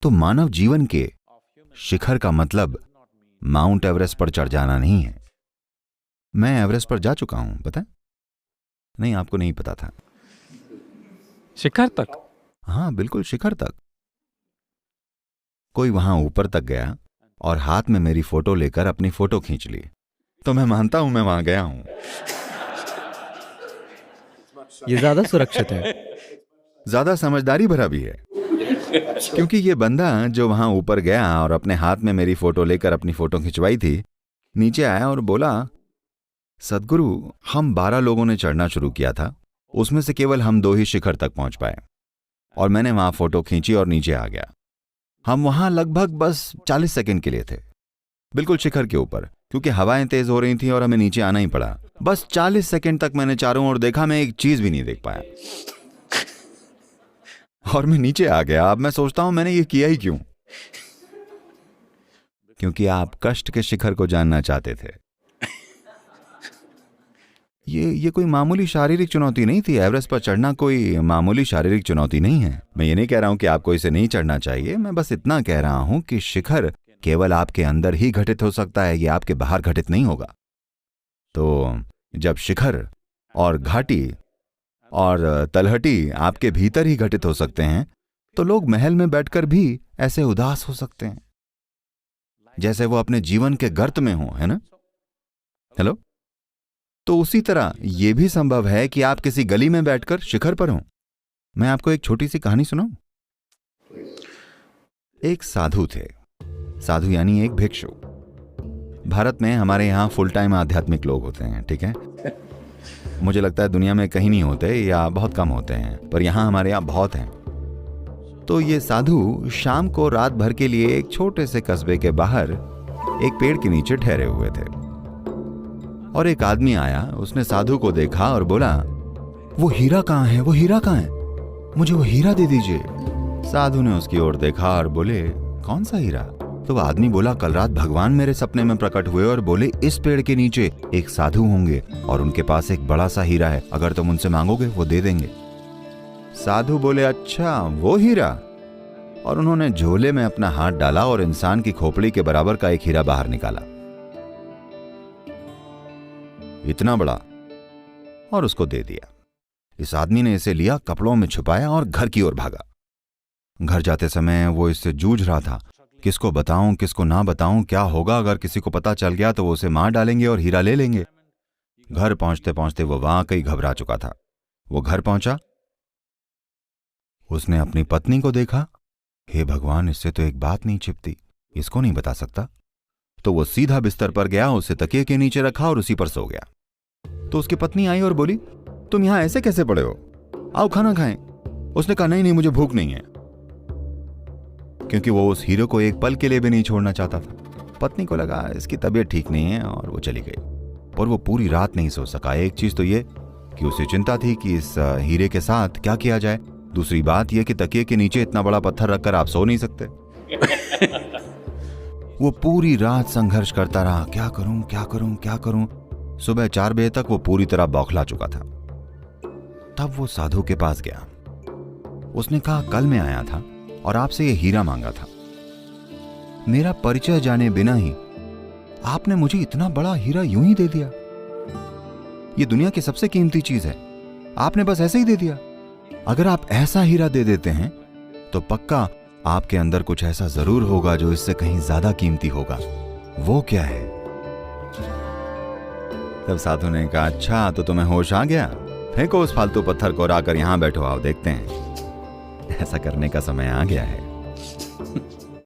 तो मानव जीवन के शिखर का मतलब माउंट एवरेस्ट पर चढ़ जाना नहीं है। मैं एवरेस्ट पर जा चुका हूं, पता है? नहीं, आपको नहीं पता था। शिखर तक? हाँ बिल्कुल, शिखर तक। कोई वहां ऊपर तक गया और हाथ में मेरी फोटो लेकर अपनी फोटो खींच ली, तो मैं मानता हूं मैं वहां गया हूं। ये ज्यादा सुरक्षित है। ज्यादा समझदारी भरा भी है, क्योंकि ये बंदा जो वहां ऊपर गया और अपने हाथ में मेरी फोटो लेकर अपनी फोटो खिंचवाई थी, नीचे आया और बोला, सदगुरु, हम 12 लोगों ने चढ़ना शुरू किया था, उसमें से केवल हम 2 ही शिखर तक पहुंच पाए, और मैंने वहां फोटो खींची और नीचे आ गया। हम वहां लगभग बस 40 सेकंड के लिए थे, बिल्कुल शिखर के ऊपर, क्योंकि हवाएं तेज हो रही थी और हमें नीचे आना ही पड़ा। बस 40 सेकंड तक मैंने चारों ओर देखा, मैं एक चीज भी नहीं देख पाया और मैं नीचे आ गया। अब मैं सोचता हूं मैंने ये किया ही क्यों? क्योंकि आप कष्ट के शिखर को जानना चाहते थे। ये कोई मामूली शारीरिक चुनौती नहीं थी। एवरेस्ट पर चढ़ना कोई मामूली शारीरिक चुनौती नहीं है। मैं ये नहीं कह रहा हूं कि आपको इसे नहीं चढ़ना चाहिए, मैं बस इतना कह रहा हूं कि शिखर केवल आपके अंदर ही घटित हो सकता है, ये आपके बाहर घटित नहीं होगा। तो जब शिखर और घाटी और तलहटी आपके भीतर ही घटित हो सकते हैं, तो लोग महल में बैठकर भी ऐसे उदास हो सकते हैं जैसे वो अपने जीवन के गर्त में हो, है ना? हेलो? तो उसी तरह यह भी संभव है कि आप किसी गली में बैठकर शिखर पर हों। मैं आपको एक छोटी सी कहानी सुनाऊं? एक साधु थे, साधु यानी एक भिक्षु। भारत में हमारे यहां फुल टाइम आध्यात्मिक लोग होते हैं, ठीक है? मुझे लगता है दुनिया में कहीं नहीं होते या बहुत कम होते हैं, पर यहां हमारे यहां बहुत हैं। तो ये साधु शाम को रात भर के लिए एक छोटे से कस्बे के बाहर एक पेड़ के नीचे ठहरे हुए थे, और एक आदमी आया, उसने साधु को देखा और बोला, वो हीरा कहाँ है, वो हीरा कहाँ है, मुझे वो हीरा दे दीजिए। साधु ने उसकी ओर देखा और बोले, कौन सा हीरा? तो वह आदमी बोला, कल रात भगवान मेरे सपने में प्रकट हुए और बोले, इस पेड़ के नीचे एक साधु होंगे और उनके पास एक बड़ा सा हीरा है, अगर तुम उनसे मांगोगे वो दे देंगे। साधु बोले, अच्छा वो हीरा? और उन्होंने झोले में अपना हाथ डाला और इंसान की खोपड़ी के बराबर का एक हीरा बाहर निकाला, इतना बड़ा, और उसको दे दिया। इस आदमी ने इसे लिया, कपड़ों में छुपाया और घर की ओर भागा। घर जाते समय वो इससे जूझ रहा था, किसको बताऊं किसको ना बताऊं, क्या होगा अगर किसी को पता चल गया तो वो उसे मार डालेंगे और हीरा ले लेंगे। घर पहुंचते पहुंचते वो वाकई घबरा चुका था। वो घर पहुंचा, उसने अपनी पत्नी को देखा, हे भगवान, इससे तो एक बात नहीं छिपती, इसको नहीं बता सकता। तो वो सीधा बिस्तर पर गया, उसे तकिए के नीचे रखा और उसी पर सो गया। तो उसकी पत्नी आई और बोली, तुम यहां ऐसे कैसे पड़े हो, आओ खाना खाएं। उसने कहा, नहीं नहीं, मुझे भूख नहीं है, क्योंकि वो उस हीरो को एक पल के लिए भी नहीं छोड़ना चाहता था। पत्नी को लगा इसकी तबीयत ठीक नहीं है और वो चली गई, पर वो पूरी रात नहीं सो सका। एक चीज तो ये कि उसे चिंता थी कि इस हीरे के साथ क्या किया जाए, दूसरी बात यह कि तकिए के नीचे इतना बड़ा पत्थर रखकर आप सो नहीं सकते। वो पूरी रात संघर्ष करता रहा, क्या करूं क्या करूं क्या करूं। सुबह 4 बजे तक वो पूरी तरह बौखला चुका था। तब वो साधु के पास गया। उसने कहा, कल मैं आया था और आपसे ये हीरा मांगा था, मेरा परिचय जाने बिना ही आपने मुझे इतना बड़ा हीरा यूं ही दे दिया। ये दुनिया की सबसे कीमती चीज है, आपने बस ऐसे ही दे दिया। अगर आप ऐसा हीरा दे देते हैं तो पक्का आपके अंदर कुछ ऐसा जरूर होगा जो इससे कहीं ज्यादा कीमती होगा। वो क्या है? तब साधु ने कहा, अच्छा तो तुम्हें होश आ गया, फेंको उस फालतू पत्थर को और आकर यहां बैठो, आओ देखते हैं। ऐसा करने का समय आ गया है।